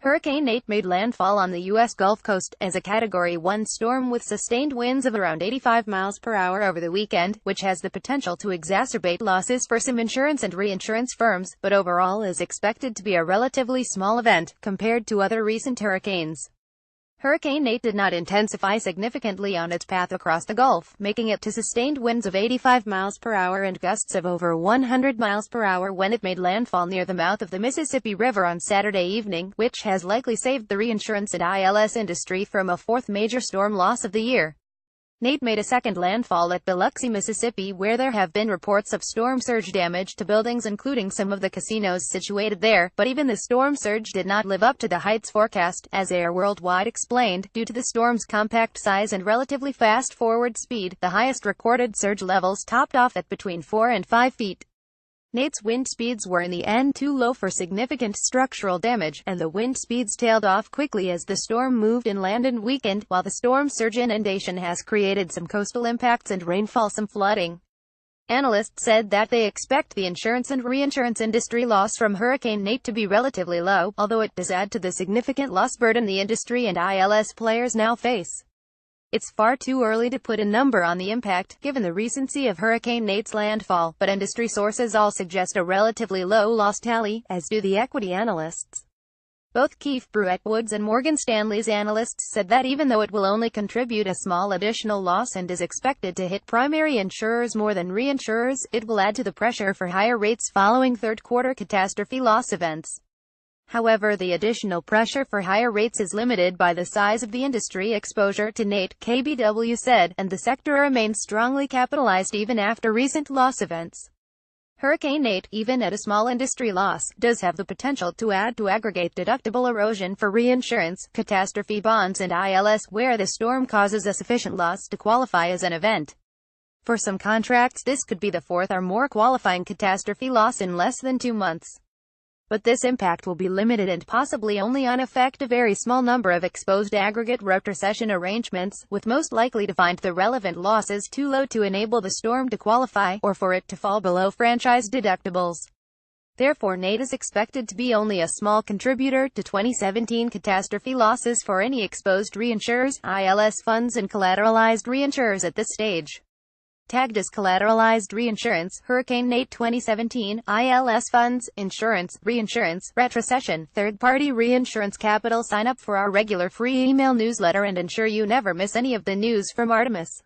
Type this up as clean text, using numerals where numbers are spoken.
Hurricane Nate made landfall on the U.S. Gulf Coast as a Category 1 storm with sustained winds of around 85 miles per hour over the weekend, which has the potential to exacerbate losses for some insurance and reinsurance firms, but overall is expected to be a relatively small event, compared to other recent hurricanes. Hurricane Nate did not intensify significantly on its path across the Gulf, making it to sustained winds of 85 miles per hour and gusts of over 100 miles per hour when it made landfall near the mouth of the Mississippi River on Saturday evening, which has likely saved the reinsurance and ILS industry from a fourth major storm loss of the year. Nate made a second landfall at Biloxi, Mississippi, where there have been reports of storm surge damage to buildings including some of the casinos situated there, but even the storm surge did not live up to the heights forecast, as Air Worldwide explained, due to the storm's compact size and relatively fast forward speed. The highest recorded surge levels topped off at between 4 and 5 feet. Nate's wind speeds were in the end too low for significant structural damage, and the wind speeds tailed off quickly as the storm moved inland and weakened, while the storm surge inundation has created some coastal impacts and rainfall, some flooding. Analysts said that they expect the insurance and reinsurance industry loss from Hurricane Nate to be relatively low, although it does add to the significant loss burden the industry and ILS players now face. It's far too early to put a number on the impact, given the recency of Hurricane Nate's landfall, but industry sources all suggest a relatively low loss tally, as do the equity analysts. Both Keefe, Bruyette Woods and Morgan Stanley's analysts said that even though it will only contribute a small additional loss and is expected to hit primary insurers more than reinsurers, it will add to the pressure for higher rates following third-quarter catastrophe loss events. However, the additional pressure for higher rates is limited by the size of the industry exposure to Nate, KBW said, and the sector remains strongly capitalized even after recent loss events. Hurricane Nate, even at a small industry loss, does have the potential to add to aggregate deductible erosion for reinsurance, catastrophe bonds and ILS, where the storm causes a sufficient loss to qualify as an event. For some contracts, this could be the fourth or more qualifying catastrophe loss in less than 2 months. But this impact will be limited and possibly only affect a very small number of exposed aggregate retrocession arrangements, with most likely to find the relevant losses too low to enable the storm to qualify, or for it to fall below franchise deductibles. Therefore, Nate is expected to be only a small contributor to 2017 catastrophe losses for any exposed reinsurers, ILS funds and collateralized reinsurers at this stage. Tagged as collateralized reinsurance, Hurricane Nate 2017, ILS funds, insurance, reinsurance, retrocession, third-party reinsurance capital. Sign up for our regular free email newsletter and ensure you never miss any of the news from Artemis.